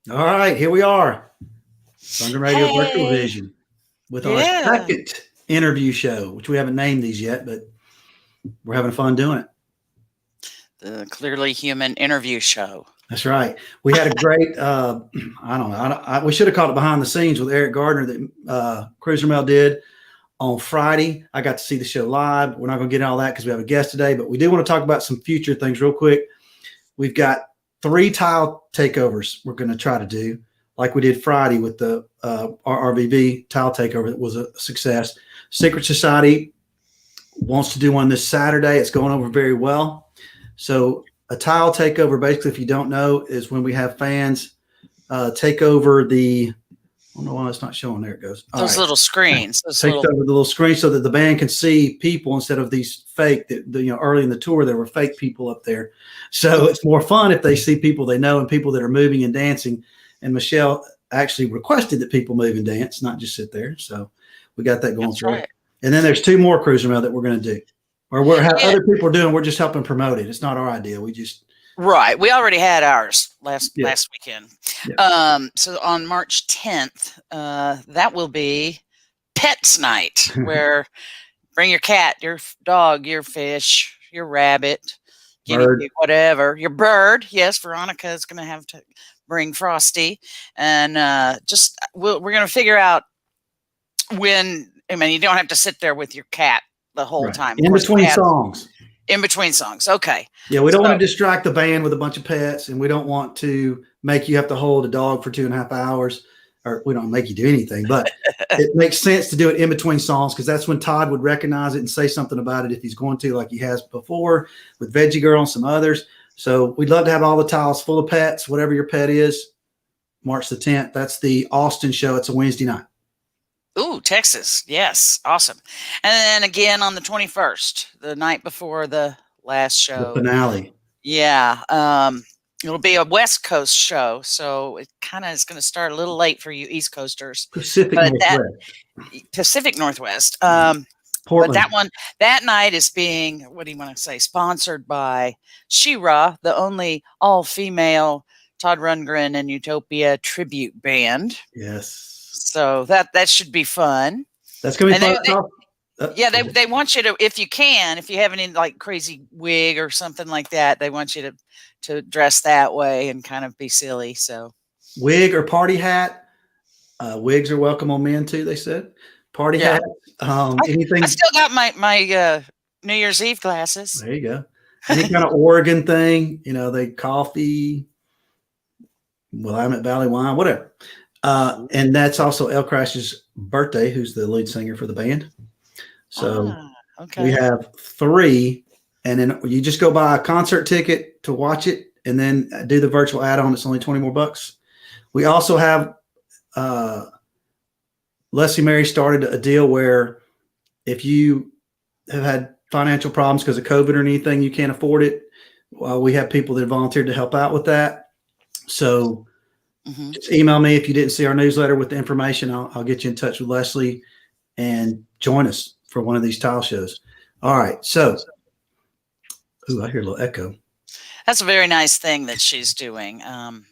All right, here we are. Rundgren Radio Virtual Hey, Vision with our yeah, second interview show, which we haven't named these yet, but we're having fun doing it. the Clearly Human interview show. That's right. We had a great, I don't know, we should have called it behind the scenes with Eric Gardner that Cruiser Mail did on Friday. I got to see the show live. We're not going to get into all that because we have a guest today, but we do want to talk about some future things real quick. We've got 3 tile takeovers we're going to try to do, like we did Friday with the RRVV tile takeover that was a success. Secret Society wants to do one this Saturday. It's going over very well. So a tile takeover, basically, if you don't know, is when we have fans take over the – I don't know why it's not showing. There it goes. Those little screens. Those Takes little, over the little screen so that the band can see people instead of these fake. Early in the tour there were fake people up there, so it's more fun if they see people they know and people that are moving and dancing. And Michelle actually requested that people move and dance, not just sit there. So we got that going through. Right. And then there's 2 more Cruiser Mail that we're going to do, or other people are doing. We're just helping promote it. It's not our idea. We just. Right. We already had ours last weekend. Yeah. So on March 10th, that will be Pets Night, where bring your cat, your dog, your fish, your rabbit, guinea pig, whatever, your bird. Yes, Veronica is going to have to bring Frosty, and we're going to figure out when. I mean, you don't have to sit there with your cat the whole time. In between songs. In between songs. Okay. Yeah, we don't want to distract the band with a bunch of pets, and we don't want to make you have to hold a dog for 2.5 hours, or we don't make you do anything, but it makes sense to do it in between songs because that's when Todd would recognize it and say something about it if he's going to, like he has before with Veggie Girl and some others. So we'd love to have all the tiles full of pets, whatever your pet is. March the 10th. That's the Austin show. It's a Wednesday night. Ooh, Texas. Yes. Awesome. And then again on the 21st, the night before the last show. The finale. Yeah. It'll be a West Coast show. So it kind of is going to start a little late for you East Coasters. Pacific Northwest. Portland. But that night is being, what do you want to say, sponsored by She-Ra, the only all-female Todd Rundgren and Utopia tribute band. Yes. So that should be fun. That's going to be fun. They want you to, if you have any like crazy wig or something like that, they want you to dress that way and kind of be silly. So wig or party hat. Wigs are welcome on men too, they said. Party hat. Anything. I still got my New Year's Eve glasses. There you go. Any kind of Oregon thing, they coffee, Willamette Valley wine, whatever. And that's also El Crash's birthday, who's the lead singer for the band. So we have 3, and then you just go buy a concert ticket to watch it and then do the virtual add-on. It's only $20 more. We also have Leslie Mary started a deal where if you have had financial problems because of COVID or anything, you can't afford it. We have people that volunteered to help out with that. So just email me if you didn't see our newsletter with the information. I'll get you in touch with Leslie and join us for one of these tile shows. All right. So, I hear a little echo. That's a very nice thing that she's doing.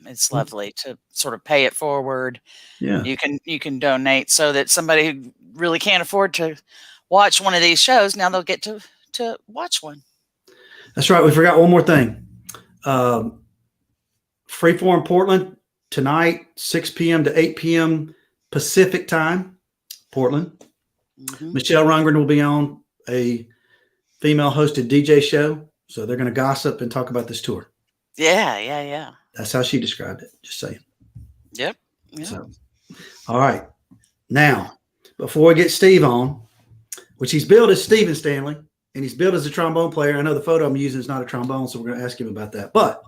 It's lovely to sort of pay it forward. Yeah. You can donate so that somebody who really can't afford to watch one of these shows, now they'll get to watch one. That's right. We forgot one more thing. Freeform Portland tonight, 6 p.m. to 8 p.m. Pacific time, Portland. Michelle Rundgren will be on a female-hosted DJ show, so they're going to gossip and talk about this tour. Yeah. That's how she described it, just saying. Yep. Yeah. So, all right. Now, before we get Steve on, which he's billed as Steven Stanley, and he's billed as a trombone player. I know the photo I'm using is not a trombone, so we're going to ask him about that. But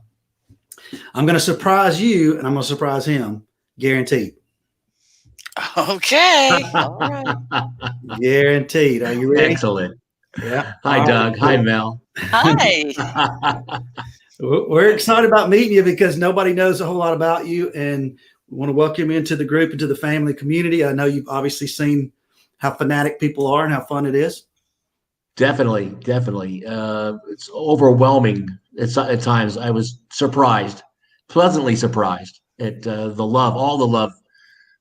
I'm going to surprise you, and I'm going to surprise him, guaranteed. Okay. All right. Guaranteed. Are you ready? Excellent. Yeah. Hi, Doug. Hi, Mel. Hi. We're excited about meeting you because nobody knows a whole lot about you, and we want to welcome you into the group, into the family community. I know you've obviously seen how fanatic people are and how fun it is. Definitely. It's overwhelming at times. I was surprised, pleasantly surprised. at all the love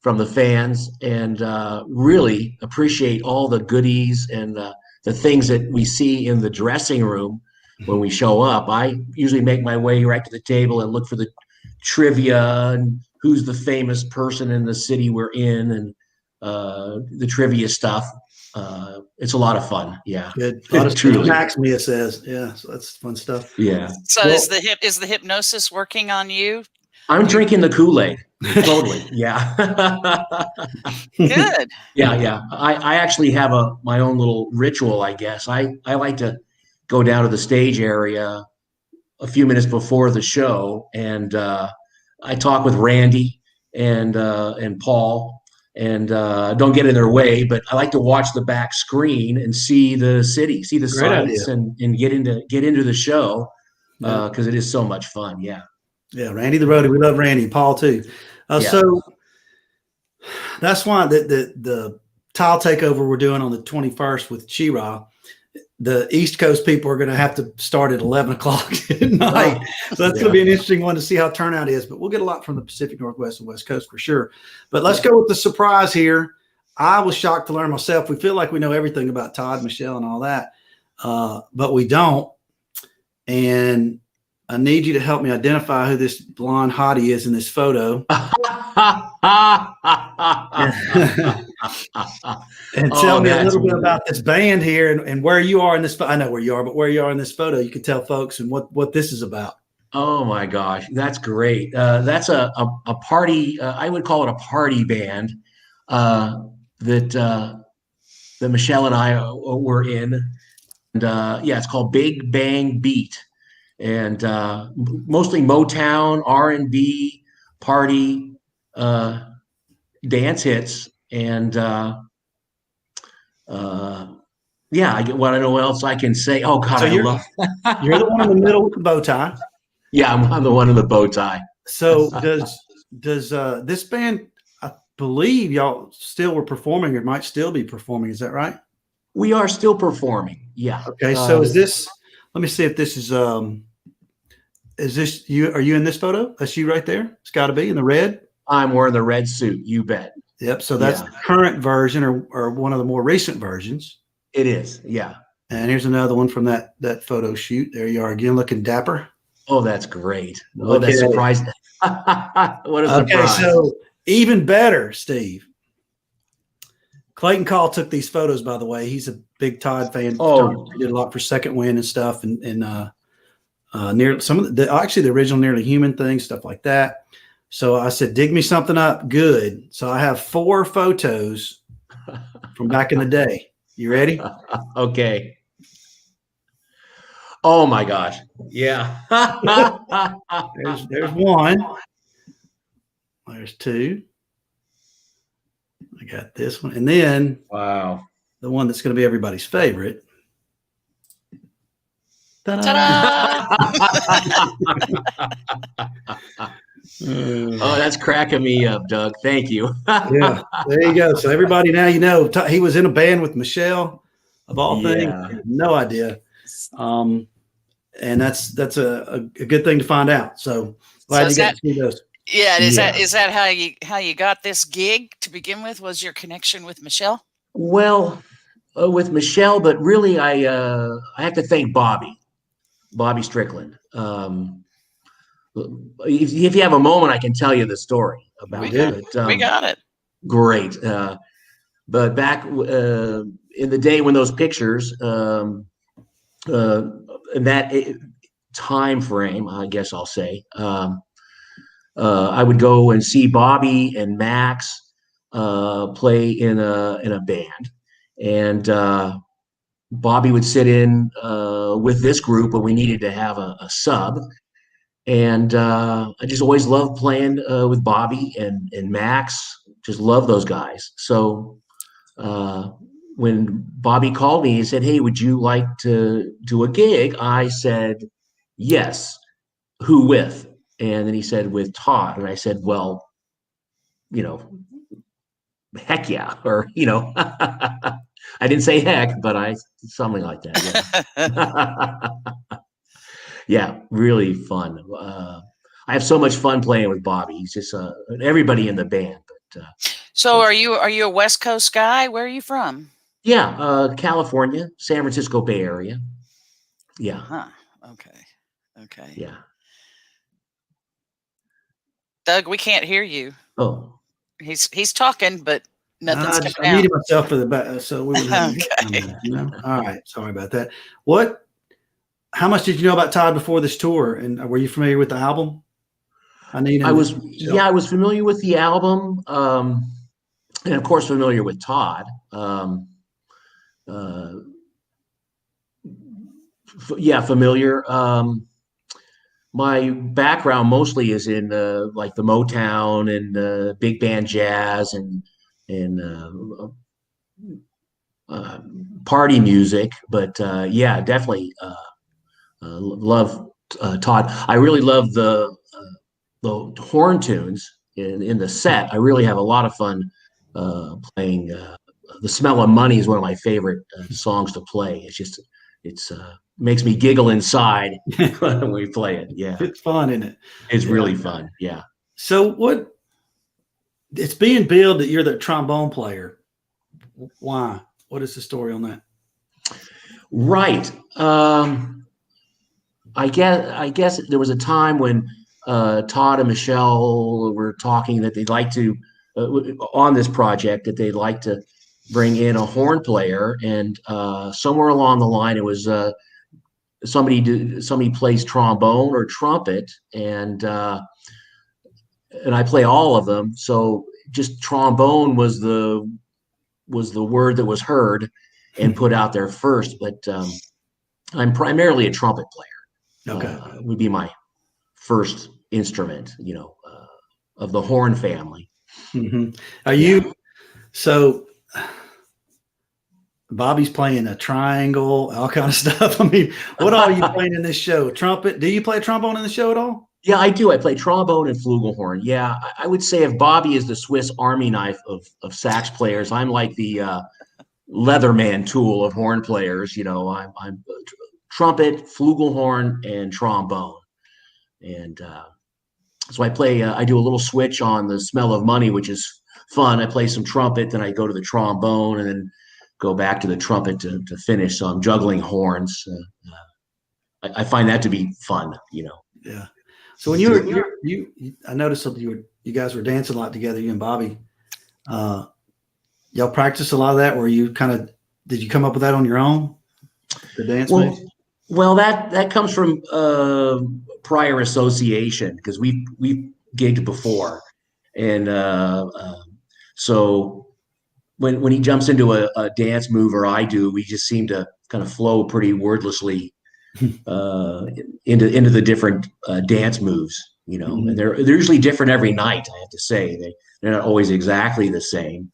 from the fans, and really appreciate all the goodies and the things that we see in the dressing room when we show up. I usually make my way right to the table and look for the trivia and who's the famous person in the city we're in, and the trivia stuff. It's a lot of fun. Yeah. Good. A lot of Truly. Max, Mia says. Yeah. So that's fun stuff. Yeah. So Well- is the hypnosis working on you? I'm drinking the Kool-Aid. Totally. Yeah. Good. Yeah. I actually have my own little ritual, I guess. I like to go down to the stage area a few minutes before the show, and I talk with Randy and Paul, and don't get in their way, but I like to watch the back screen and see the city, see the Great sights, and get into the show, Yeah. because it is so much fun. Yeah. Yeah, Randy the roadie. We love Randy. Paul too. Yeah. So that's why the tile takeover we're doing on the 21st with Chi-Ra, the East Coast people are going to have to start at 11 o'clock at night. So that's going to be an interesting one to see how turnout is. But we'll get a lot from the Pacific Northwest and West Coast for sure. But let's go with the surprise here. I was shocked to learn myself. We feel like we know everything about Todd, Michelle, and all that, but we don't. And I need you to help me identify who this blonde hottie is in this photo. And tell me a little bit about this band here and where you are in this. I know where you are, but where you are in this photo, you can tell folks and what this is about. Oh my gosh, that's great. That's a party. I would call it a party band that Michelle and I were in. And yeah, it's called Big Bang Beat. And mostly Motown, R&B, party, dance hits, and yeah, I want to know what else I can say. Oh God, So I love. You're the one in the middle with the bow tie. Yeah, I'm the one in the bow tie. So does this band? I believe y'all still were performing, or might still be performing. Is that right? We are still performing. Yeah. Okay. So is this? Let me see if this is this you? Are you in this photo? That's you right there. It's got to be in the red. I'm wearing the red suit. You bet. Yep. So that's the current version, or one of the more recent versions. It is. Yeah. And here's another one from that photo shoot. There you are again, looking dapper. Oh, that's great. Oh, that's surprising. What a surprise. Okay, so even better, Steve. Clayton Call took these photos, by the way. He's a big Todd fan. Oh, he did a lot for Second Wind and stuff, and near some of the original Nearly Human thing, stuff like that. So I said, dig me something up good. So I have 4 photos from back in the day. You ready? Okay. Oh my gosh. Yeah. There's one. There's 2. I got this one. And then Wow. the one that's going to be everybody's favorite. Ta-da! Oh, that's cracking me up, Doug. Thank you. Yeah, there you go. So everybody now you know he was in a band with Michelle, of all things. Yeah. No idea. And that's a good thing to find out. So glad you got to see those. Yeah, is that how you got this gig to begin with? Was your connection with Michelle? Well, with Michelle, but really I have to thank Bobby Strickland. If you have a moment, I can tell you the story about it. We got it. Great. But back in the day when those pictures, in that time frame, I guess I'll say, I would go and see Bobby and Max play in a band, and Bobby would sit in with this group when we needed to have a sub. And I just always loved playing with Bobby and Max. Just love those guys. So when Bobby called me and said, "Hey, would you like to do a gig?" I said, "Yes." "Who with?" And then he said, "With Todd." And I said, "Well, heck yeah." Or, I didn't say heck, but something like that. Yeah. Yeah, really fun. I have so much fun playing with Bobby. He's just everybody in the band. But So are you a West Coast guy? Where are you from? yeah, California, San Francisco Bay Area. Yeah. Huh. Okay. Okay. Yeah. Doug, we can't hear you. Oh. He's talking, but nothing's coming I out. muted myself for the back, so we would have Okay. All right. Sorry about that. How much did you know about Todd before this tour? And were you familiar with the album? I was familiar with the album, and of course familiar with Todd. Familiar. My background mostly is in like the Motown and big band jazz and party music, but definitely love Todd. I really love the horn tunes in the set. I really have a lot of fun playing. The Smell of Money is one of my favorite songs to play. It's makes me giggle inside when we play it. Yeah, it's fun, isn't it? It's really fun. Yeah. So it's being billed that you're the trombone player. Why? What is the story on that? Right. I guess there was a time when Todd and Michelle were talking that they'd like to on this project that they'd like to bring in a horn player, and somewhere along the line it was somebody plays trombone or trumpet, and I play all of them. So just trombone was the word that was heard and put out there first. But I'm primarily a trumpet player. Okay, would be my first instrument, of the horn family. Mm-hmm. Are you so? Bobby's playing a triangle, all kind of stuff. I mean, what all are you playing in this show? Trumpet? Do you play trombone in the show at all? Yeah, I do. I play trombone and flugelhorn. Yeah, I would say if Bobby is the Swiss Army knife of sax players, I'm like the Leatherman tool of horn players. I'm trumpet, flugelhorn, and trombone. And so I play. I do a little switch on the Smell of Money, which is fun. I play some trumpet, then I go to the trombone, and then go back to the trumpet to finish. So I'm juggling horns. I find that to be fun. Yeah. So when I noticed that you guys were dancing a lot together, you and Bobby. Y'all practice a lot of that. Where you did you come up with that on your own? The dance moves? Well, that comes from prior association, because we've gigged before, and so when he jumps into a dance move or I do, we just seem to kind of flow pretty wordlessly into the different dance moves, Mm-hmm. and they're usually different every night. I have to say they're not always exactly the same.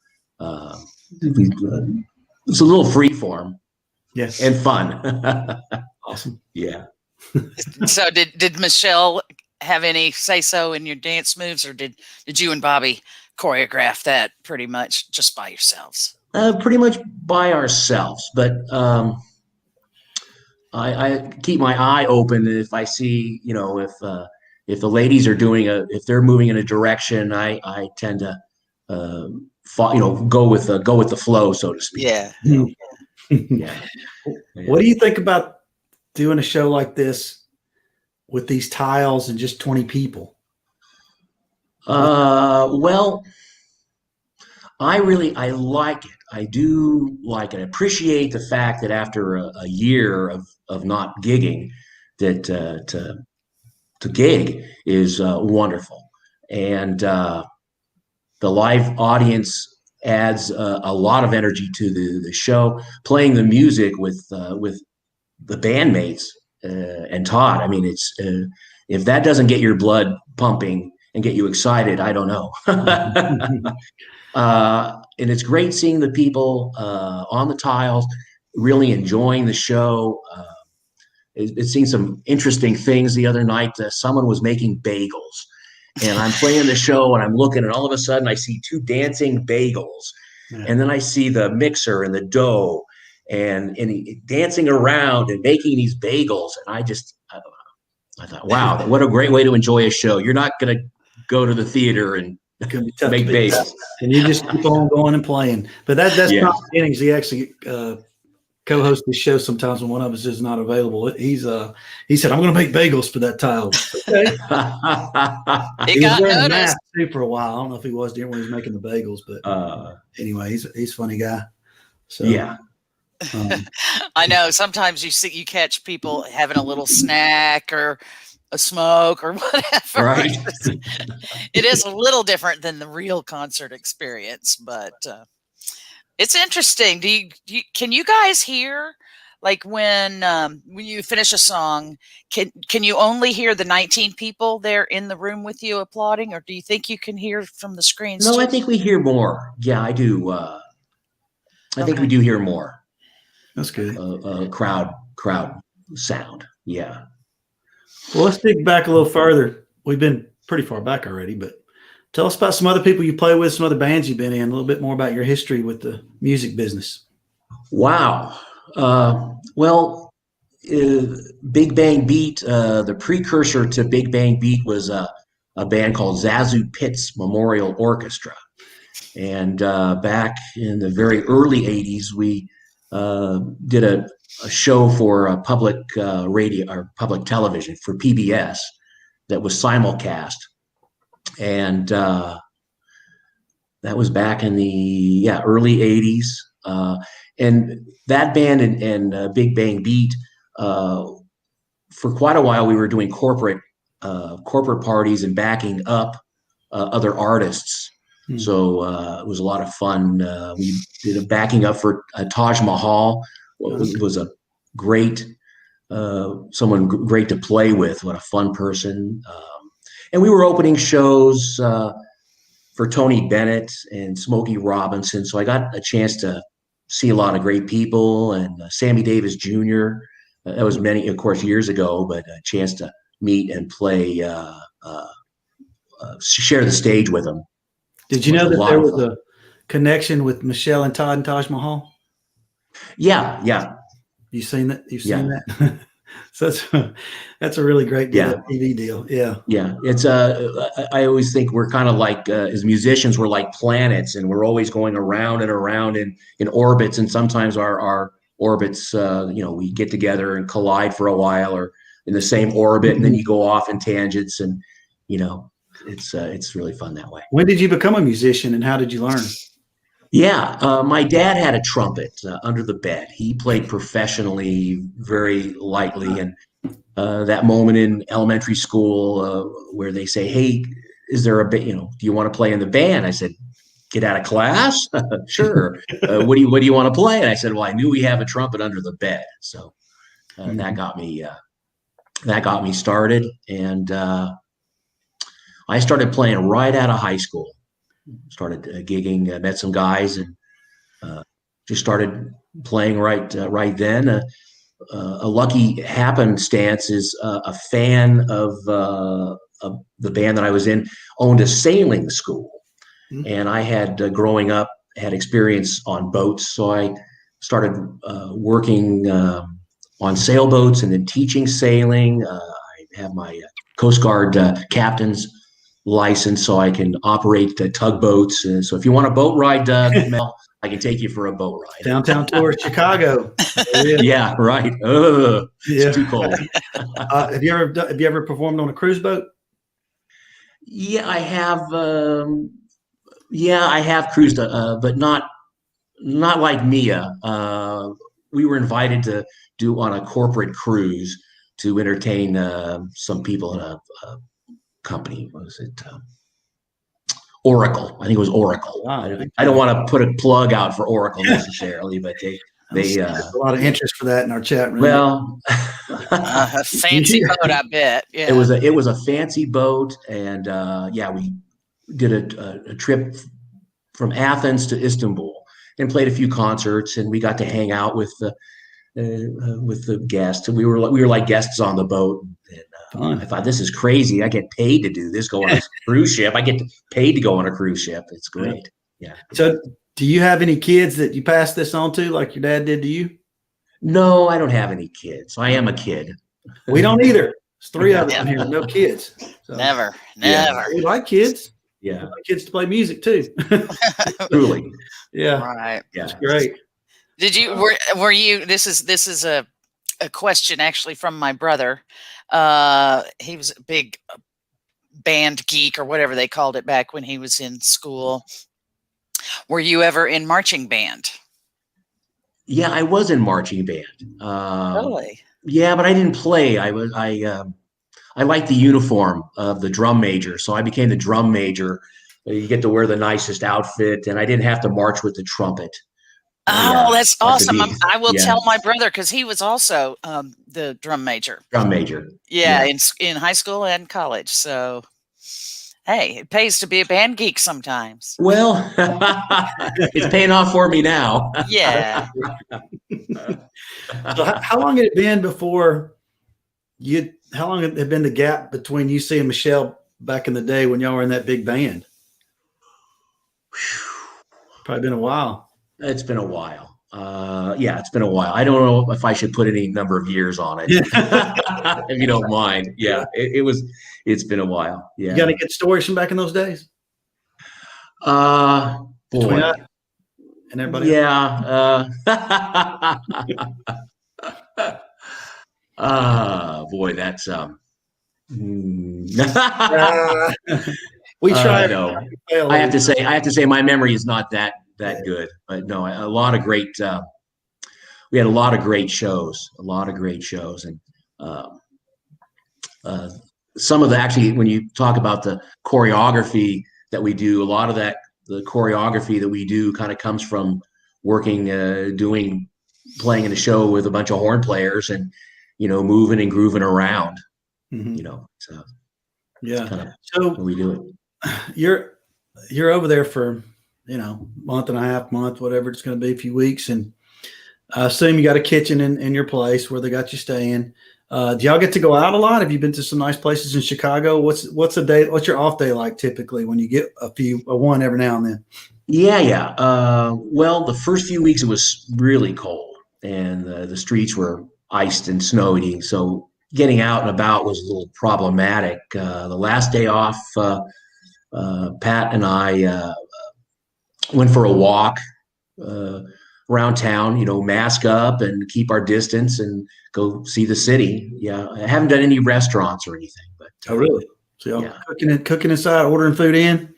It's a little free form, yes, and fun. Awesome. Yeah. So did Michelle have any say so in your dance moves, or did you and Bobby choreograph that pretty much just by yourselves? Pretty much by ourselves, but I keep my eye open if I see, if the ladies are if they're moving in a direction, I tend to go with the flow, so to speak. Yeah. Yeah. What do you think about doing a show like this with these tiles and just 20 people? Well, I like it. I do like it. I appreciate the fact that after a year of not gigging, that to gig is wonderful, and the live audience adds a lot of energy to the show. Playing the music with the bandmates and Todd. I mean, it's if that doesn't get your blood pumping and get you excited, I don't know. And it's great seeing the people on the tiles really enjoying the show. It's seen some interesting things the other night. Someone was making bagels, and I'm playing the show, and I'm looking, and all of a sudden I see two dancing bagels, and then I see the mixer and the dough, and dancing around and making these bagels, and I thought, wow, what a great way to enjoy a show. You're not going to go to the theater and make bagels. And you just keep on going and playing. But that's Tom Jennings. He actually co-hosts the show sometimes when one of us is not available. He said, I'm going to make bagels for that tile. Okay. He was wearing a mask too for a while. I don't know if he was when he was making the bagels, but anyway, he's a funny guy. So yeah. I know sometimes you catch people having a little snack or a smoke or whatever. Right. It is a little different than the real concert experience, but it's interesting. Can you guys hear, like when you finish a song, can you only hear the 19 people there in the room with you applauding, or do you think you can hear from the screens? No, I think we hear more. Yeah, I do. I think we do hear more. That's good. Crowd sound. Yeah. Well, let's dig back a little further. We've been pretty far back already, but tell us about some other people you play with, some other bands you've been in, a little bit more about your history with the music business. Wow. Well, Big Bang Beat, the precursor to Big Bang Beat was a band called Zazu Pitts Memorial Orchestra. And back in the very early 80s, we did a show for public radio or public television for PBS that was simulcast. And that was back in the early 80s. And that band and Big Bang Beat, for quite a while, we were doing corporate parties and backing up other artists. So it was a lot of fun. We did a backing up for Taj Mahal. It was a great, someone great to play with. What a fun person. And we were opening shows for Tony Bennett and Smokey Robinson. So I got a chance to see a lot of great people, and Sammy Davis Jr. That was many, of course, years ago, but a chance to meet and play, share the stage with them. Did you know that there was a connection with Michelle and Todd and Taj Mahal? Yeah. You seen that? You've seen that? So that's a really great deal, TV deal. Yeah. It's I always think we're kind of like as musicians, we're like planets, and we're always going around and around in orbits. And sometimes our orbits, we get together and collide for a while, or in the same orbit, and then you go off in tangents, and it's really fun that way. When did you become a musician, and how did you learn? Yeah, my dad had a trumpet under the bed. He played professionally, very lightly. And that moment in elementary school where they say, "Hey, is there do you want to play in the band?" I said, "Get out of class? Sure. What do you want to play?" And I said, "Well, I knew we have a trumpet under the bed." So that got me started. And I started playing right out of high school. Started gigging, met some guys, and just started playing right then. A lucky happenstance is a fan of the band that I was in owned a sailing school, and I had growing up had experience on boats, so I started working on sailboats and then teaching sailing. I have my Coast Guard captain's license, so I can operate tugboats. So if you want a boat ride, Mel, I can take you for a boat ride. Downtown tour, Chicago. Yeah, right. It's too cold. Have you ever performed on a cruise boat? Yeah, I have. I have cruised, but not like Mia. We were invited to do on a corporate cruise to entertain some people in a company. What was it? Oracle. I think it was Oracle. Wow. I don't want to put a plug out for Oracle necessarily, but they there's a lot of interest for that in our chat room. Well, a fancy boat, I bet. Yeah. It was a fancy boat, and we did a trip from Athens to Istanbul and played a few concerts, and we got to hang out with the guests. We were like guests on the boat. And I thought, this is crazy. I get paid to do this. Go on a cruise ship. I get paid to go on a cruise ship. It's great. Yeah. So, do you have any kids that you pass this on to, like your dad did to you? No, I don't have any kids. I am a kid. We don't either. There's 3 of us in here, no kids. So, Never. we like kids. Yeah. We like kids to play music too. Truly. Yeah. Right. Yeah. It's great. Did you were you this is a question actually from my brother. He was a big band geek or whatever they called it back when he was in school. Were you ever in marching band? Yeah, I was in marching band. Really? Yeah, but I didn't play. I liked the uniform of the drum major, so I became the drum major. You get to wear the nicest outfit, and I didn't have to march with the trumpet. Oh, that's awesome. I will yeah. tell my brother because he was also the drum major. Drum major. Yeah, in high school and college. So, hey, it pays to be a band geek sometimes. Well, it's paying off for me now. Yeah. So how long had it been before how long had it been the gap between you seeing Michelle back in the day when y'all were in that big band? Probably been a while. It's been a while. Yeah, it's been a while. I don't know if I should put any number of years on it, if you don't mind. Yeah, it's been a while. Yeah. You got any good stories from back in those days? Boy. And everybody. Yeah. Boy, that's We try. I know. I have to say my memory is not that good, but no, a lot of great. We had a lot of great shows, and some of the actually when you talk about the choreography that we do, a lot of the choreography that we do kind of comes from working, playing in a show with a bunch of horn players and moving and grooving around. So yeah. Kind of so how we do it. You're over there for month and a half, whatever it's going to be, a few weeks, and I assume you got a kitchen in your place where they got you staying. Do y'all get to go out a lot? Have you been to some nice places in Chicago? What's your off day like typically when you get one every now and then? Yeah. Well, the first few weeks it was really cold and the streets were iced and snowy, so getting out and about was a little problematic. The last day off, Pat and I went for a walk around town, mask up and keep our distance and go see the city. Yeah, I haven't done any restaurants or anything. But oh, really? So y'all cooking inside, ordering food in?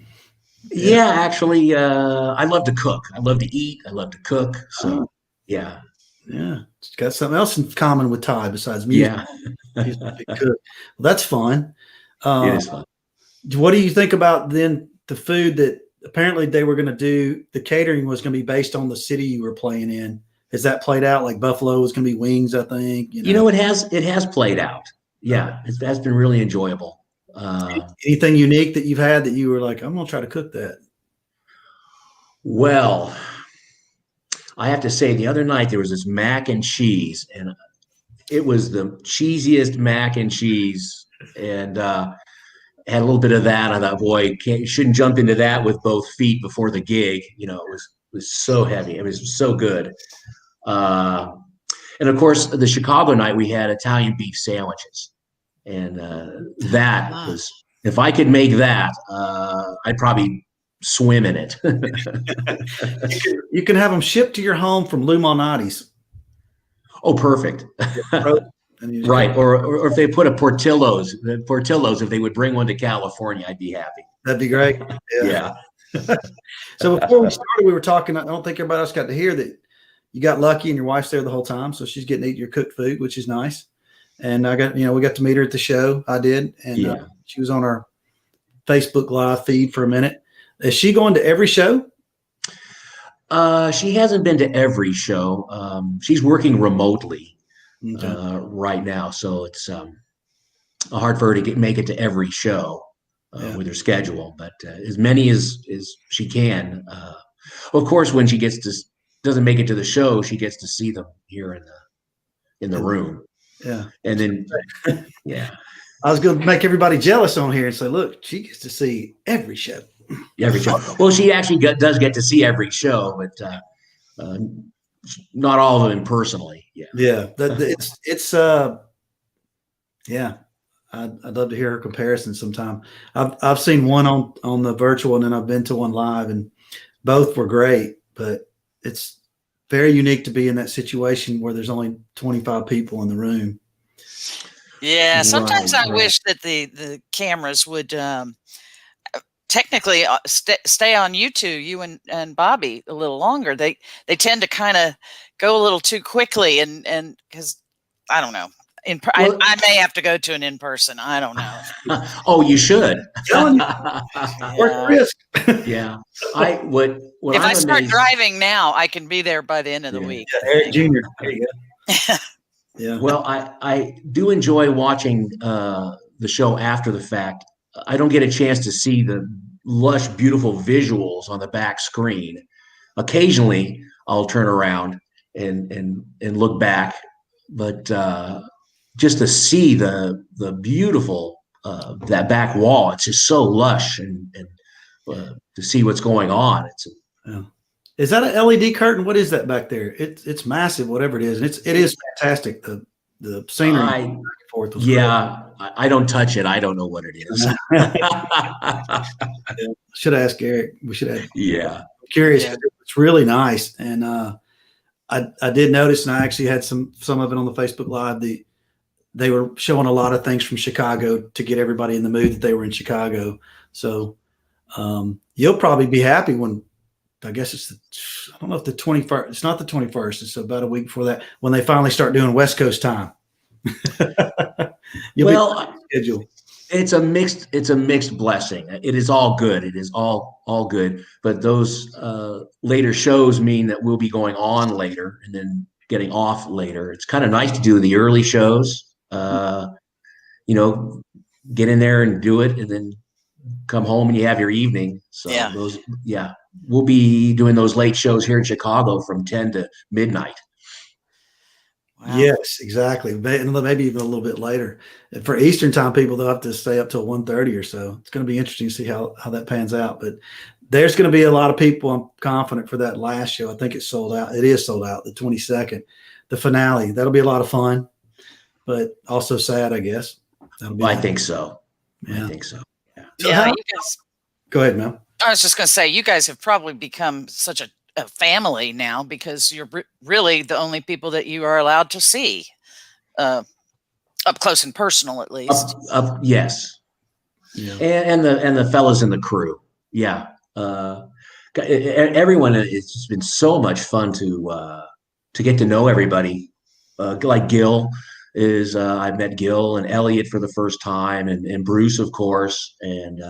Yeah, actually, I love to cook. I love to eat. I love to cook. So, yeah. Yeah, it's got something else in common with Todd besides music. Yeah. He's a big cook. Well, that's fun. It is fun. What do you think about then the food that apparently they were going to do? The catering was going to be based on the city you were playing in. Has that played out? Like Buffalo was going to be wings, I think. It has played out. Yeah, it has been really enjoyable. Anything unique that you've had that you were like, I'm going to try to cook that? Well, I have to say, the other night there was this mac and cheese, and it was the cheesiest mac and cheese, and had a little bit of that. I thought, boy, you shouldn't jump into that with both feet before the gig. It was so heavy. It was so good. And of course, the Chicago night we had Italian beef sandwiches, and that was, if I could make that, I'd probably swim in it. You can have them shipped to your home from Lou Malnati's. Oh, perfect. Right. Or if they put a Portillo's, if they would bring one to California, I'd be happy. That'd be great. Yeah. So before we started, we were talking, I don't think everybody else got to hear that you got lucky and your wife's there the whole time. So she's getting to eat your cooked food, which is nice. And we got to meet her at the show. I did. And she was on our Facebook live feed for a minute. Is she going to every show? She hasn't been to every show. She's working remotely right now, so it's hard for her to make it to every show with her schedule. But as many as she can. Of course, when she doesn't make it to the show, she gets to see them here in the room. Yeah, and then I was going to make everybody jealous on here and say, look, she gets to see every show. Every show. Well, she actually does get to see every show, but not all of them personally. Yeah. Yeah. I'd love to hear her comparison sometime. I've seen one on the virtual, and then I've been to one live, and both were great. But it's very unique to be in that situation where there's only 25 people in the room. Yeah, sometimes Right, I right. wish that the cameras would technically stay on you two, you and Bobby, a little longer. They tend to kind of go a little too quickly, and because I don't know. Well, I may have to go to an in person. I don't know. oh, you should. Telling you, worth the Yeah. risk. Yeah. What If I I'm start amazed. driving now, I can be there by the end of the Yeah. week. Yeah, Eric Jr. There you go. Yeah. Well, I do enjoy watching the show after the fact. I don't get a chance to see the lush, beautiful visuals on the back screen. Occasionally, I'll turn around and look back, but just to see the beautiful that back wall, it's just so lush, and to see what's going on, Yeah. Is that an LED curtain? What is that back there? It's massive, whatever it is. And it is fantastic. The scenery back and forth was great. yeah, I don't touch it. I don't know what it is. Yeah. Should ask Eric. We should have. Yeah. I'm curious. Yeah. It's really nice, and I did notice, and I actually had some of it on the Facebook Live. They were showing a lot of things from Chicago to get everybody in the mood that they were in Chicago. So you'll probably be happy when, I guess I don't know if the 21st, it's not the 21st. It's about a week before that, when they finally start doing West Coast time. Well, schedule. it's a mixed blessing. It is all good. It is all good. But those later shows mean that we'll be going on later and then getting off later. It's kind of nice to do the early shows. You know, get in there and do it, and then come home and you have your evening. So we'll be doing those late shows here in Chicago from 10 to midnight. Wow. Yes, exactly. And maybe even a little bit later. And for Eastern time, people, they'll have to stay up till 1:30 or so. It's going to be interesting to see how that pans out. But there's going to be a lot of people, I'm confident, for that last show. I think it's sold out. It is sold out, the 22nd. The finale. That'll be a lot of fun, but also sad, I guess. That'll be I think so. Yeah. I think so. Yeah. So Yeah, you guys, go ahead, Mel. I was just going to say, you guys have probably become such a family now, because you're really the only people that you are allowed to see up close and personal, at least. Yes. Yeah. And the fellas in the crew. Yeah. Everyone, it's just been so much fun to get to know everybody. Like Gil is, I've met Gil and Elliot for the first time, and Bruce, of course, and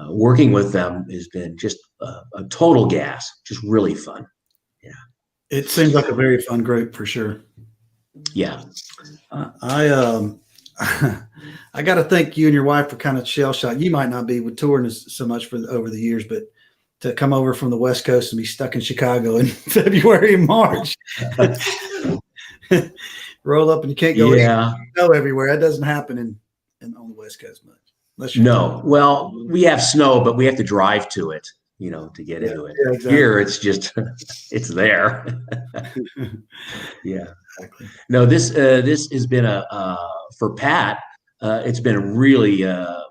working with them has been just a total gas, just really fun. Yeah. It seems like a very fun group for sure. Yeah. I got to think you and your wife were kind of shell shocked. You might not be with touring so much over the years, but to come over from the West Coast and be stuck in Chicago in February and March, roll up and you can't go everywhere. That doesn't happen on the West Coast much. No. Well, we have snow, but we have to drive to it, to get into it. Yeah, exactly. Here, it's just, it's there. Yeah. Exactly. No, this has been for Pat, it's been really a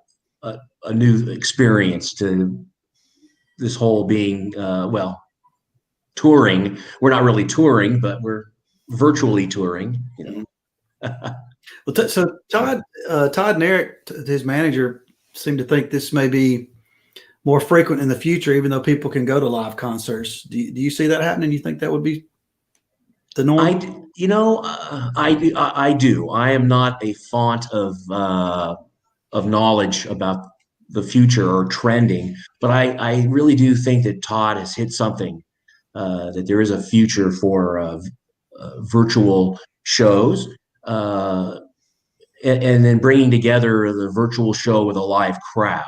new experience to this whole being, touring. We're not really touring, but we're virtually touring, Well, so Todd and Eric, his manager, seem to think this may be more frequent in the future, even though people can go to live concerts. Do you see that happening? You think that would be the norm? I do. I am not a font of knowledge about the future or trending, but I really do think that Todd has hit something, that there is a future for virtual shows, and then bringing together the virtual show with a live crowd.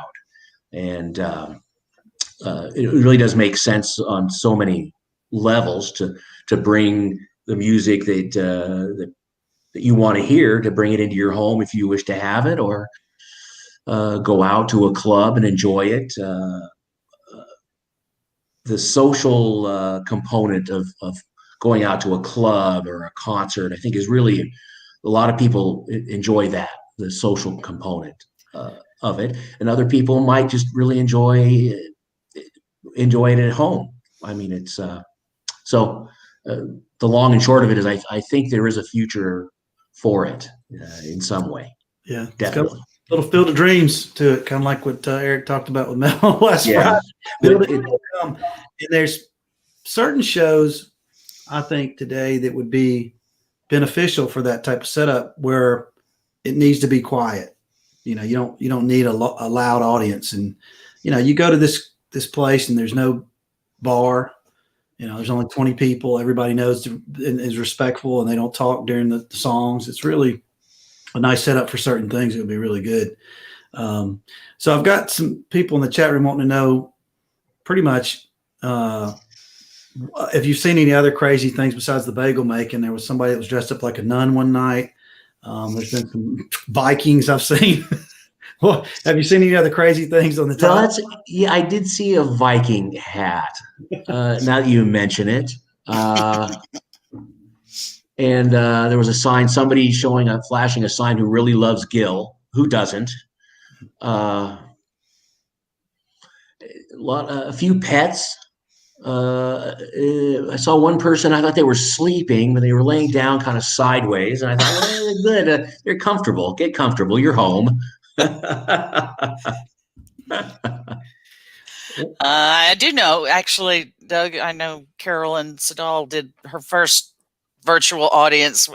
And it really does make sense on so many levels to bring the music that you want to hear, to bring it into your home if you wish to have it, or go out to a club and enjoy it. The social component of going out to a club or a concert, I think, is really, a lot of people enjoy that. the social component of it, and other people might just really enjoy it at home. I mean, it's so the long and short of it is I think there is a future for it in some way. Yeah, definitely. Little Field of Dreams to it, kind of like what Eric talked about with Mel last Friday. And there's certain shows I think today that would be beneficial for that type of setup where it needs to be quiet. You don't need a loud audience, and you go to this place and there's no bar. There's only 20 people. Everybody knows and is respectful, and they don't talk during the songs. It's really a nice setup for certain things. It would be really good. So I've got some people in the chat room wanting to know pretty much if you've seen any other crazy things besides the bagel making. There was somebody that was dressed up like a nun one night. There's been some Vikings I've seen. Well, have you seen any other crazy things on the top? Yeah, I did see a Viking hat. Now that you mention it. And there was a sign, somebody flashing a sign who really loves Gil. Who doesn't? A few pets. I saw one person, I thought they were sleeping, but they were laying down kind of sideways. And I thought, well, good. They're comfortable. Get comfortable. You're home. I do know, actually, Doug, I know Carolyn Siddall did her first virtual audience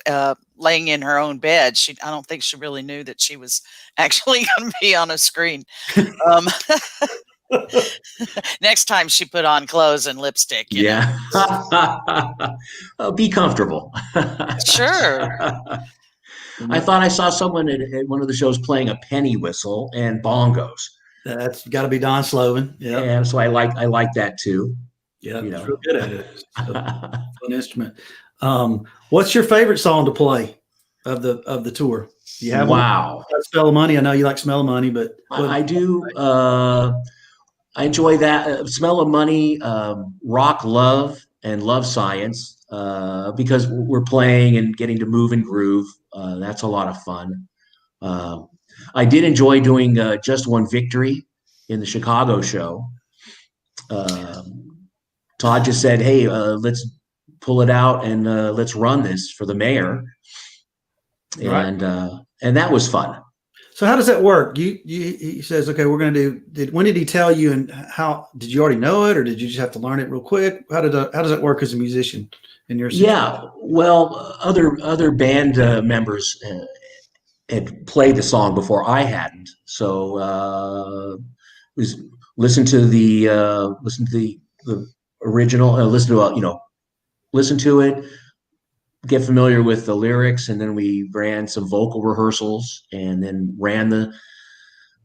laying in her own bed. I don't think she really knew that she was actually going to be on a screen. Next time she put on clothes and lipstick. Yeah. Be comfortable. Sure. I thought I saw someone at one of the shows playing a penny whistle and bongos. That's got to be Don Slovan. Yeah. And so I like that too. Yeah. He's real good at it. So, an instrument. What's your favorite song to play of the tour? Do you have one? Smell of Money. I know you like Smell of Money, but I do. I enjoy that. Smell of Money, Rock Love, and Love Science, because we're playing and getting to move and groove. That's a lot of fun. I did enjoy doing Just One Victory in the Chicago show. Todd just said, hey, let's pull it out and let's run this for the mayor. And that was fun. So how does that work? He says, okay, we're going to do, when did he tell you, and how, did you already know it, or did you just have to learn it real quick? How does that work as a musician in your situation? Yeah, well, other band members had played the song before I hadn't. So listen to the original, listen to it, get familiar with the lyrics, and then we ran some vocal rehearsals, and then ran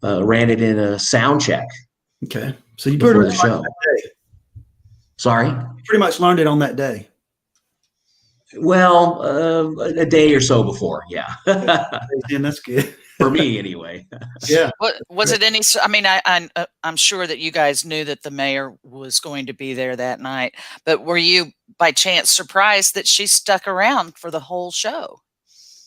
it in a sound check. Okay, so you pretty much the show. Sorry, you pretty much learned it on that day. Well, a day or so before, yeah. And that's good. For me, anyway. Yeah. Was it any? I mean, I'm sure that you guys knew that the mayor was going to be there that night, but were you by chance surprised that she stuck around for the whole show?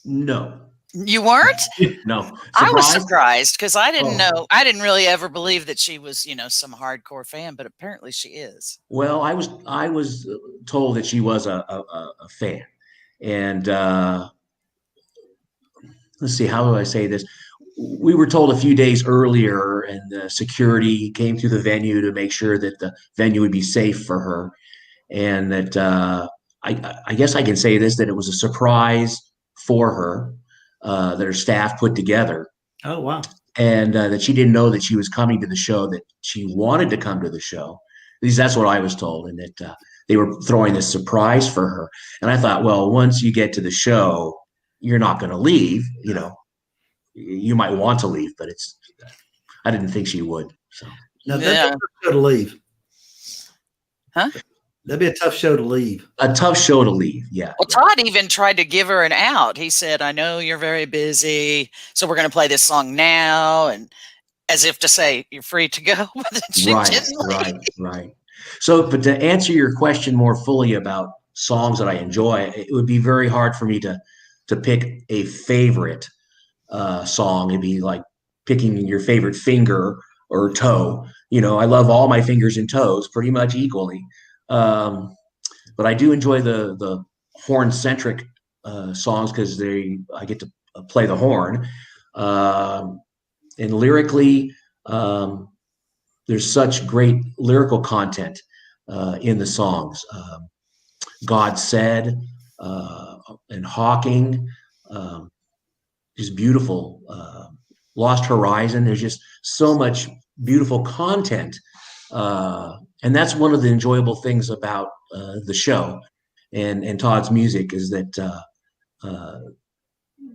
No. You weren't? No. Surprised? I was surprised because I didn't know. I didn't really ever believe that she was, some hardcore fan, but apparently she is. Well, I was told that she was a fan, and let's see, how do I say this? We were told a few days earlier, and the security came through the venue to make sure that the venue would be safe for her, and that I guess I can say this, that it was a surprise for her. That her staff put together. Oh, wow. And that she didn't know that she was coming to the show, that she wanted to come to the show. At least that's what I was told, and that they were throwing this surprise for her. And I thought, well, once you get to the show, you're not going to leave. You might want to leave, but I didn't think she would. So now that's a tough show to leave. Huh? That'd be a tough show to leave. A tough show to leave, yeah. Well, Todd even tried to give her an out. He said, I know you're very busy, so we're going to play this song now, and as if to say, you're free to go. Right. So, but to answer your question more fully about songs that I enjoy, it would be very hard for me to pick a favorite. song. It'd be like picking your favorite finger or toe. I love all my fingers and toes pretty much equally. But I do enjoy the horn centric songs because I get to play the horn. And lyrically, there's such great lyrical content in the songs. God Said and Hawking, just beautiful. Lost Horizon, there's just so much beautiful content. And that's one of the enjoyable things about the show and Todd's music is that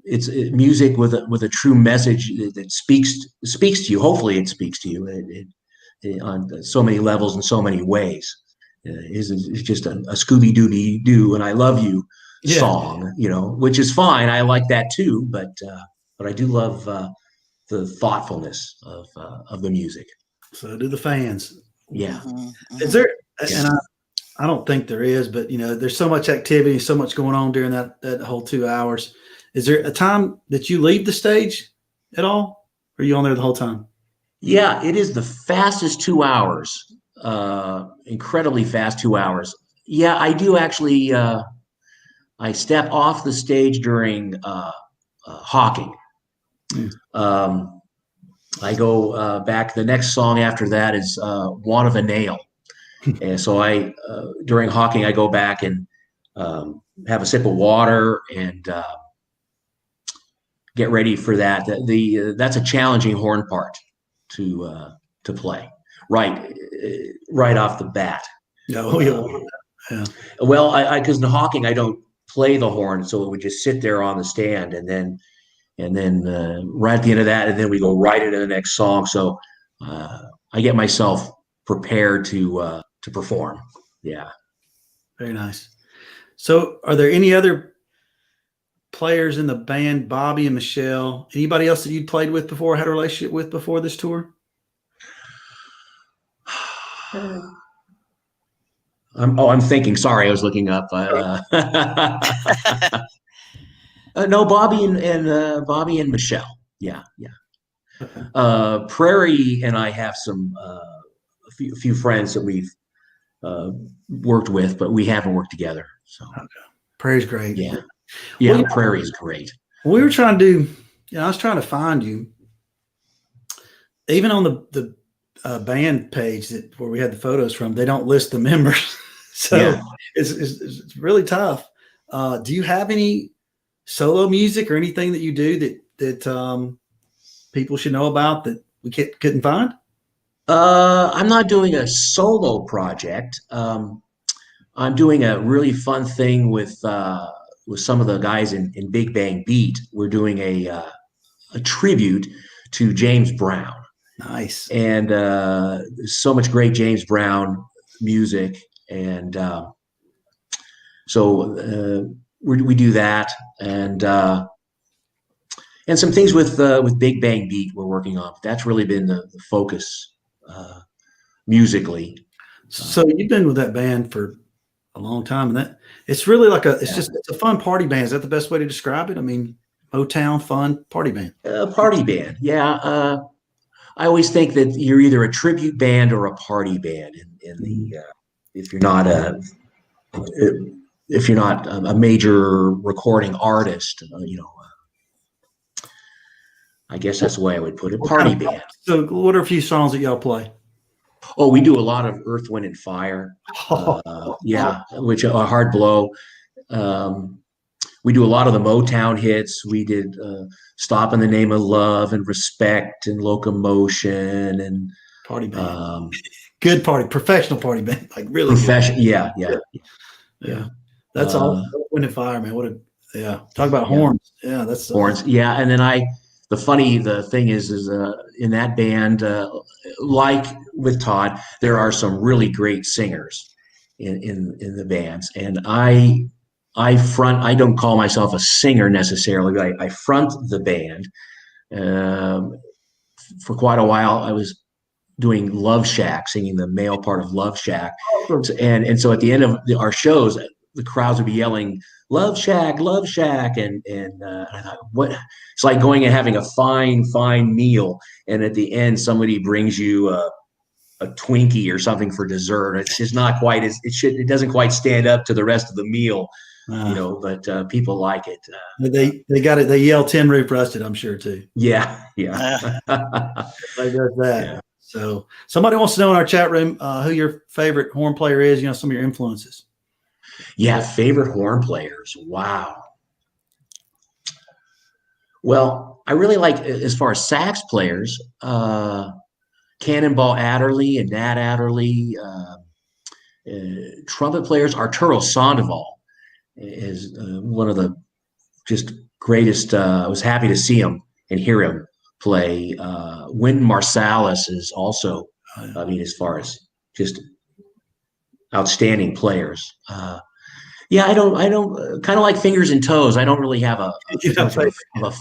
it's music with a true message that speaks to you. Hopefully it speaks to you on so many levels and so many ways. It's just a Scooby-Doo and I love you song, which is fine. I like that too, but I do love the thoughtfulness of the music. So do the fans. Yeah. Mm-hmm. Is there, and I don't think there is, but there's so much activity, so much going on during that whole 2 hours. Is there a time that you leave the stage at all? Or are you on there the whole time? Yeah, it is the fastest 2 hours, incredibly fast 2 hours. Yeah, I do actually, I step off the stage during Hawking. I go back. The next song after that is Want of a Nail. And so during Hawking, I go back and have a sip of water and get ready for that. That's a challenging horn part to play right off the bat. Yeah. Well, because in Hawking, I don't play the horn, so it would just sit there on the stand, and then right at the end of that, and then we go right into the next song. So I get myself prepared to perform. Yeah. Very nice. So are there any other players in the band, Bobby and Michelle, anybody else that you'd played with before, had a relationship with before this tour? I'm thinking. Sorry, I was looking up. No, Bobby and Michelle. Yeah. Okay. Prairie and I have a few friends that we've worked with, but we haven't worked together. So Okay. Prairie's great. Yeah. Well, Prairie is great. We were trying to do. I was trying to find you. Even on the band page where we had the photos from, they don't list the members, so it's really tough. Do you have any solo music or anything that you do that people should know about that we couldn't find? I'm not doing a solo project. I'm doing a really fun thing with some of the guys in Big Bang Beat. We're doing a tribute to James Brown. Nice. And so much great James Brown music, and so we do that, and some things with Big Bang Beat we're working on. That's really been the focus musically. So you've been with that band for a long time, and that it's really like it's a fun party band. Is that the best way to describe it? I mean, Motown fun party band. Party band, yeah. I always think that you're either a tribute band or a party band if you're not a major recording artist, I guess that's the way I would put it. Party band. So what are a few songs that y'all play? Oh, we do a lot of Earth, Wind, and Fire. Which are Hard Blow. We do a lot of the Motown hits. We did Stop in the Name of Love and Respect and Locomotion and party band. Good party, professional party band, like really professional. Yeah. That's all. Wind and Fire, man. Talk about horns. Yeah, that's horns. Yeah, and then the thing is in that band, like with Todd, there are some really great singers in the bands, and I don't call myself a singer necessarily, but I front the band. For quite a while, I was doing Love Shack, singing the male part of Love Shack. And so at the end of our shows, the crowds would be yelling "Love Shack, Love Shack," and I thought, what? It's like going and having a fine meal, and at the end somebody brings you a Twinkie or something for dessert. It's just not quite as it doesn't quite stand up to the rest of the meal, but people like it. They got it. They yell 10 roof rusted, I'm sure too. Yeah. Everybody does that. Yeah. So somebody wants to know in our chat room who your favorite horn player is, some of your influences. Yeah, favorite horn players. Wow. Well, I really like, as far as sax players, Cannonball Adderley and Nat Adderley. Trumpet players, Arturo Sandoval is one of the just greatest. I was happy to see him and hear him play. Wynton Marsalis is also, as far as just outstanding players. I don't kind of like fingers and toes. I don't really have a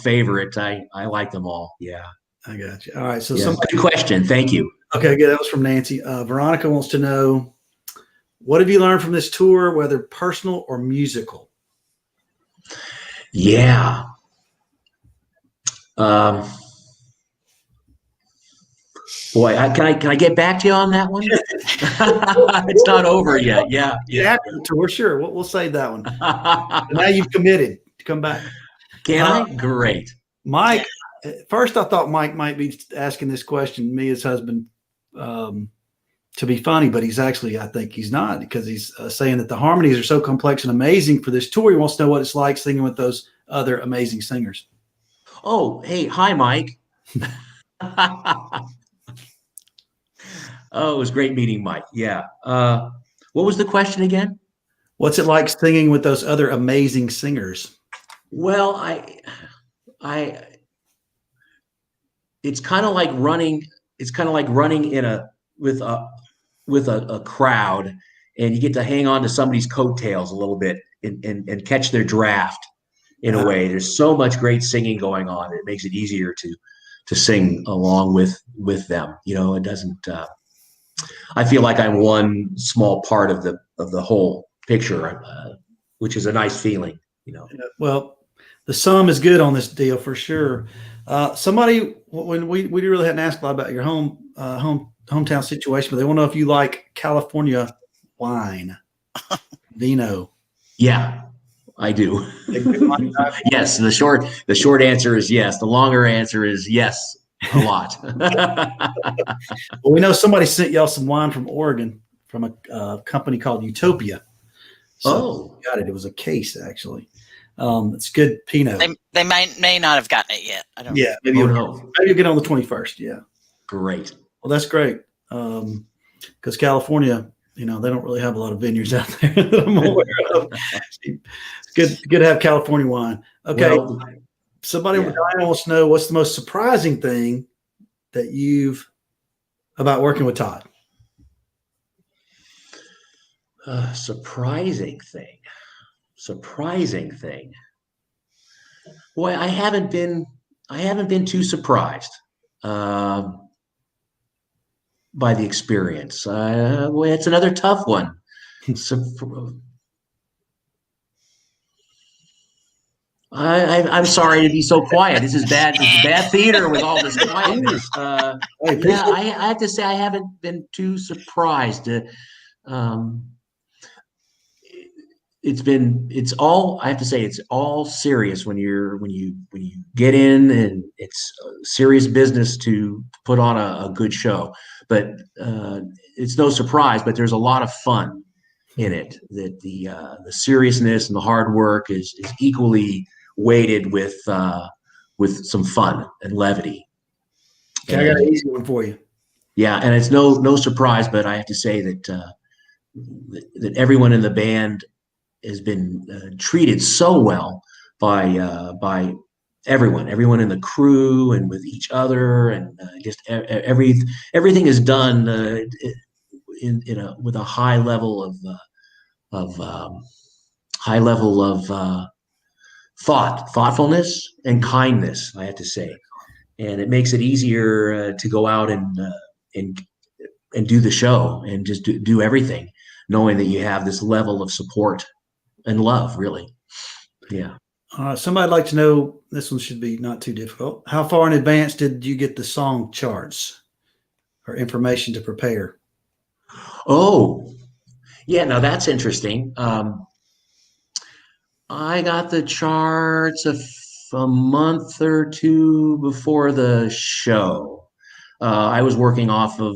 favorite. I like them all. Yeah. I got you. All right. So good question. Thank you. Okay, good. That was from Nancy. Veronica wants to know, what have you learned from this tour, whether personal or musical? Yeah. Boy, can I get back to you on that one? It's not over yet. Yeah. After the tour, sure. We'll save that one. Now you've committed to come back. Can I? Great. Mike, at first I thought Mike might be asking this question, me, his husband, to be funny, but I think he's not, because he's saying that the harmonies are so complex and amazing for this tour. He wants to know what it's like singing with those other amazing singers. Oh, hey, hi, Mike. Oh, it was great meeting Mike. Yeah. What was the question again? What's it like singing with those other amazing singers? Well, it's kind of like running. It's kind of like running with a crowd, and you get to hang on to somebody's coattails a little bit and catch their draft in a way. There's so much great singing going on. It makes it easier to sing along with them. It doesn't. I feel like I'm one small part of the whole picture, which is a nice feeling. Well, the sum is good on this deal for sure. Somebody, when we really hadn't asked a lot about your hometown situation, but they want to know if you like California wine, vino. Yeah, I do. Yes. The short answer is yes. The longer answer is yes, a lot. Well, we know somebody sent y'all some wine from Oregon from a company called Utopia. So got it. It was a case, actually. It's good Pinot. They may not have gotten it yet. I don't know. Yeah, maybe you'll get on the 21st. Yeah. Great. Well, that's great. Because California, they don't really have a lot of vineyards out there that I'm aware of. It's good to have California wine. Okay. Well, somebody wants to know, what's the most surprising thing that about working with Todd? Surprising thing. Boy, I haven't been too surprised by the experience. Boy, it's another tough one. I'm sorry to be so quiet. This is bad. This is bad theater with all this quietness. I have to say I haven't been too surprised. It's all serious when you get in, and it's serious business to put on a good show. But it's no surprise, but there's a lot of fun in it. That the seriousness and the hard work is equally weighted with some fun and levity. Okay, I got an easy one for you. Yeah, and it's no surprise, but I have to say that everyone in the band has been treated so well by everyone in the crew and with each other, and just everything is done with a high level of thoughtfulness and kindness, I have to say, and it makes it easier to go out and do the show and just do everything, knowing that you have this level of support and love, really. Yeah. Somebody'd like to know, this one should be not too difficult. How far in advance did you get the song charts or information to prepare? Oh, yeah. Now that's interesting. I got the charts a month or two before the show. I was working off of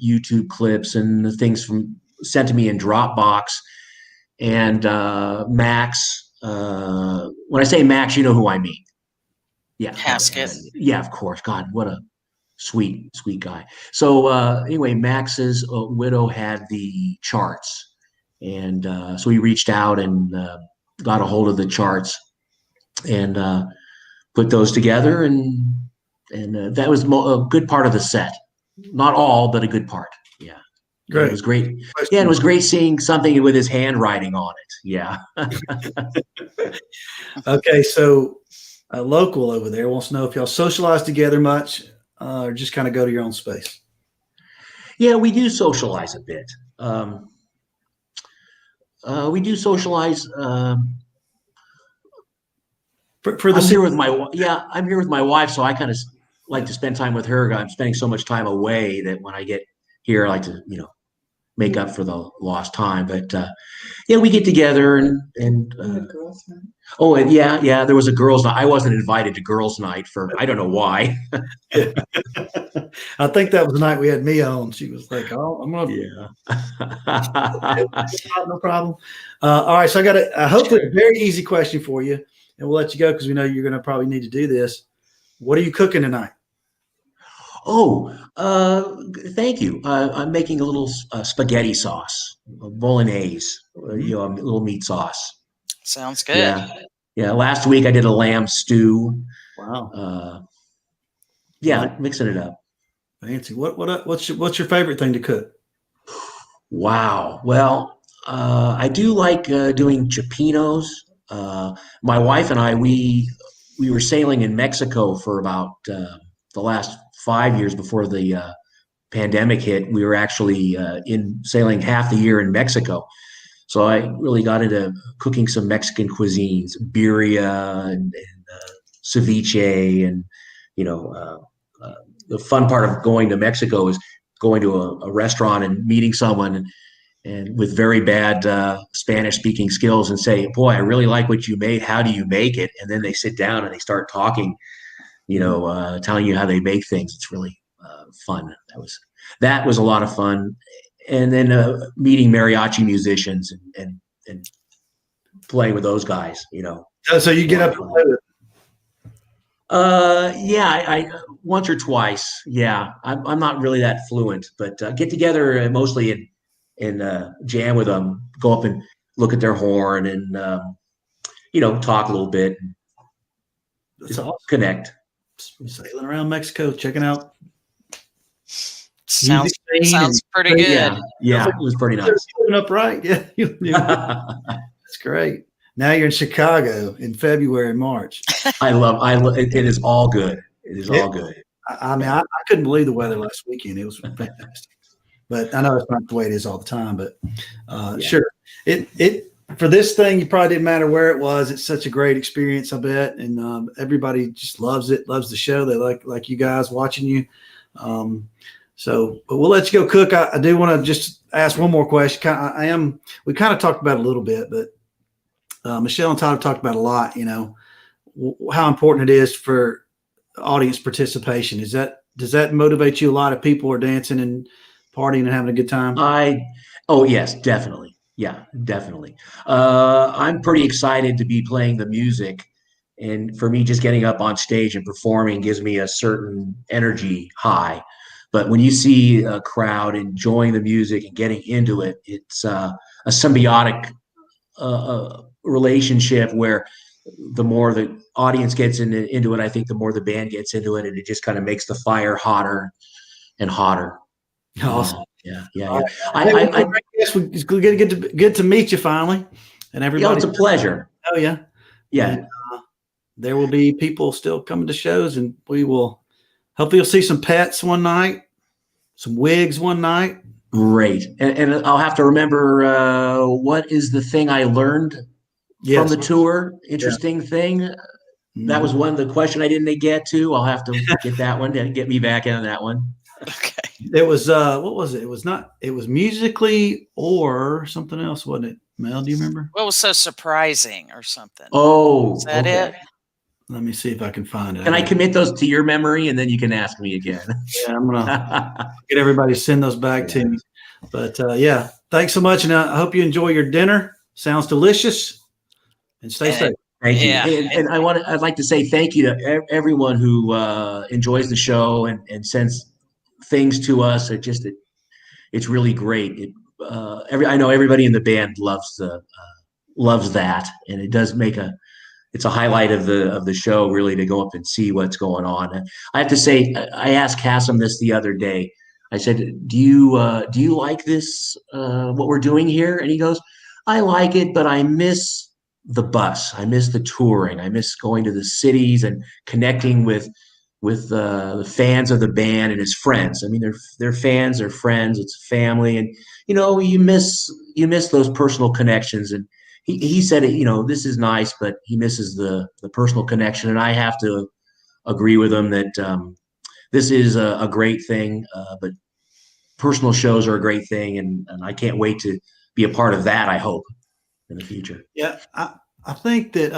YouTube clips and the things from sent to me in Dropbox and Max. When I say Max, you know who I mean. Yeah. Haskett. Yeah, of course. God, what a sweet guy. So anyway, Max's widow had the charts. And so he reached out and got a hold of the charts and put those together. And that was a good part of the set. Not all, but a good part. Yeah. Great. It was great. Yeah, it was great seeing something with his handwriting on it. Yeah. Okay, so a local over there wants to know if y'all socialize together much or just kind of go to your own space. Yeah, we do socialize a bit. We do socialize. For the I'm here with I'm here with my wife, so I kind of like to spend time with her. I'm spending so much time away that when I get here, I like to, make up for the lost time. But yeah, we get together and girls' night. oh, and yeah, there was a girls' night. I wasn't invited to girls' night I don't know why. I think that was the night we had Mia on. She was like, "Oh, I'm gonna." Yeah. No problem. All right, so I got hopefully a very easy question for you, and we'll let you go because we know you're going to probably need to do this. What are you cooking tonight? Oh, thank you. I'm making a little spaghetti sauce, bolognese, a little meat sauce. Sounds good. Yeah. Last week I did a lamb stew. Wow. Mixing it up. Fancy. What's your favorite thing to cook? Wow. Well, I do like doing chipinos. My wife and I, we were sailing in Mexico for about the last 5 years before the pandemic hit. We were actually in sailing half the year in Mexico. So I really got into cooking some Mexican cuisines, birria and ceviche, and the fun part of going to Mexico is going to a restaurant and meeting someone and with very bad Spanish speaking skills and say, "Boy, I really like what you made. How do you make it?" And then they sit down and they start talking, telling you how they make things. It's really fun. That was a lot of fun. And then meeting mariachi musicians and playing with those guys, So you get up and play with I once or twice. Yeah, I'm not really that fluent, but get together mostly and jam with them. Go up and look at their horn and talk a little bit. That's awesome. Connect. Sailing around Mexico, checking out. Sounds pretty good. Yeah, it was pretty nice. Up right, yeah. That's great. Now you're in Chicago in February and March. I love it. It is all good. It is all good. I mean, I couldn't believe the weather last weekend. It was fantastic. But I know it's not the way it is all the time. But sure, it for this thing, you probably didn't matter where it was. It's such a great experience, I bet, and everybody just loves it. Loves the show. They like you guys watching you. But we'll let you go cook. I do want to just ask one more question. We kind of talked about it a little bit, but Michelle and Todd have talked about a lot. How important it is for audience participation. Does that motivate you? A lot of people are dancing and partying and having a good time. Yes, definitely. Yeah, definitely. I'm pretty excited to be playing the music, and for me, just getting up on stage and performing gives me a certain energy high. But when you see a crowd enjoying the music and getting into it, it's a symbiotic relationship where the more the audience gets into it, I think the more the band gets into it, and it just kind of makes the fire hotter and hotter. Awesome. Yeah. I guess it's good to meet you finally, and everybody. It's a pleasure. Oh yeah. And, there will be people still coming to shows, and we will. Hopefully you'll see some pets one night, some wigs one night. Great. And I'll have to remember what is the thing I learned from the tour? Interesting thing. That was one, the question I didn't get to. I'll have to get that one to get me back on that one. Okay. It was what was it? It was musically or something else, wasn't it? Mel, do you remember? What was so surprising or something? Oh, Is that it? Let me see if I can find it. Can I commit those to your memory and then you can ask me again? Yeah, I'm gonna get everybody to send those back to me. But yeah, thanks so much, and I hope you enjoy your dinner. Sounds delicious, and stay safe. Thank you. And I'd like to say thank you to everyone who enjoys the show and sends things to us. It's really great. I know everybody in the band loves that, and it does make it's a highlight of the show, really, to go up and see what's going on. I have to say, I asked Chasm this the other day. I said, do you like this, what we're doing here? And he goes, I like it, but I miss the bus. I miss the touring. I miss going to the cities and connecting with the fans of the band and his friends. I mean, they're fans, they're friends, it's family. And, you miss those personal connections. And he said, this is nice, but he misses the personal connection. And I have to agree with him that this is a great thing, but personal shows are a great thing. And I can't wait to be a part of that, I hope, in the future. Yeah, I think that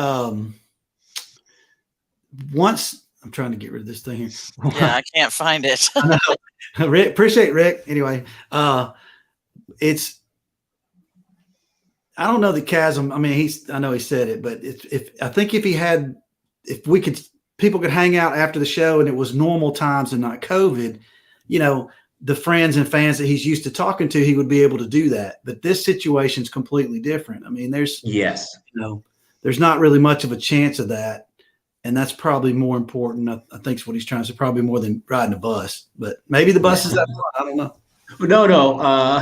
once I'm trying to get rid of this thing here. Yeah, I can't find it. I know. Rick, appreciate Rick. Anyway, it's I don't know the Chasm. I mean, I know he said it, but I think if people could hang out after the show and it was normal times and not COVID, the friends and fans that he's used to talking to, he would be able to do that. But this situation is completely different. I mean, there's not really much of a chance of that. And that's probably more important. I think is what he's trying to say, probably more than riding a bus, but maybe the bus is that fun. I don't know. No.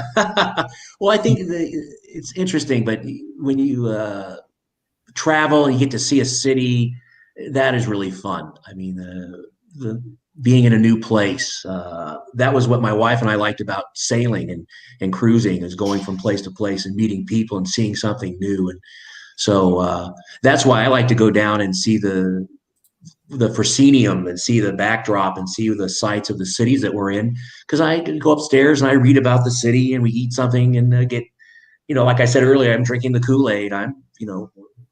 Well, I think it's interesting, but when you travel and you get to see a city, that is really fun. I mean, the being in a new place, that was what my wife and I liked about sailing and cruising, is going from place to place and meeting people and seeing something new. And so that's why I like to go down and see the proscenium and see the backdrop and see the sights of the cities that we're in, because I can go upstairs and I read about the city and we eat something and get, like I said earlier, I'm drinking the Kool-Aid. I'm,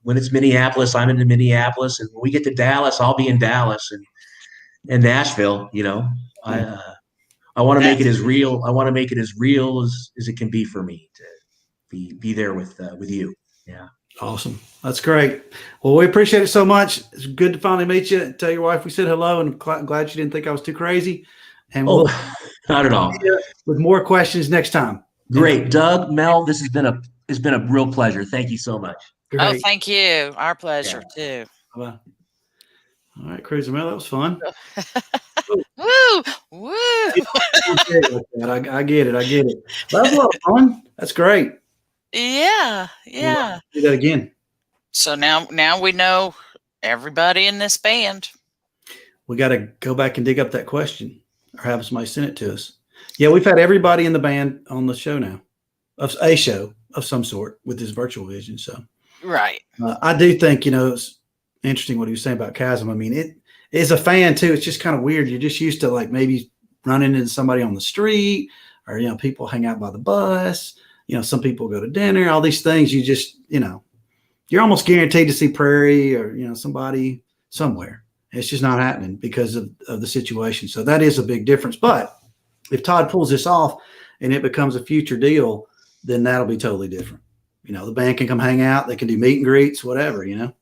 when it's Minneapolis, I'm in Minneapolis, and when we get to Dallas, I'll be in Dallas and Nashville. I want to make it as real. I want to make it as real as it can be for me to be there with you. Yeah. Awesome. That's great. Well, we appreciate it so much. It's good to finally meet you. Tell your wife we said hello, and I'm glad she didn't think I was too crazy. And we'll not at all. With more questions next time. Great. Doug, Mel, this has been a real pleasure. Thank you so much. Great. Oh, thank you. Our pleasure too. Bye-bye. All right, Cruiser Mel, that was fun. Woo! I get it. That was a lot of fun. That's great. Yeah. Do that again. So now we know everybody in this band. We got to go back and dig up that question or have somebody send it to us. Yeah, we've had everybody in the band on the show now, of a show of some sort with this virtual vision. So, right. I do think, it's interesting what he was saying about Chasm. I mean, it is a fan too. It's just kind of weird. You're just used to like maybe running into somebody on the street, or, people hang out by the bus. Some people go to dinner, all these things. You just, you're almost guaranteed to see Prairie or, somebody somewhere. It's just not happening because of the situation. So that is a big difference. But if Todd pulls this off and it becomes a future deal, then that'll be totally different. The band can come hang out. They can do meet and greets, whatever, Anyway,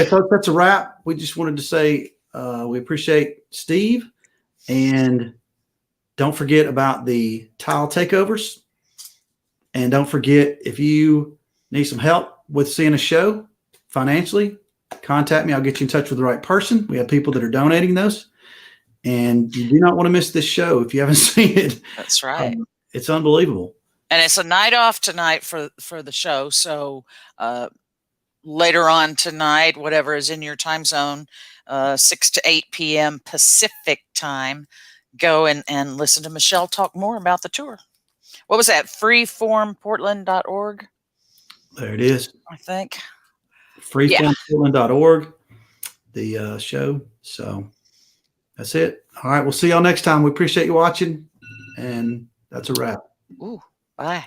folks, that's a wrap. We just wanted to say we appreciate Steve. And don't forget about the tile takeovers. And don't forget, if you need some help with seeing a show financially, contact me. I'll get you in touch with the right person. We have people that are donating those. And you do not want to miss this show if you haven't seen it. That's right. It's unbelievable. And it's a night off tonight for the show. So later on tonight, whatever is in your time zone, 6 to 8 p.m. Pacific time, go and listen to Michelle talk more about the tour. What was that? Freeformportland.org. There it is. I think. Freeformportland.org, the show. So that's it. All right. We'll see y'all next time. We appreciate you watching. And that's a wrap. Ooh, bye.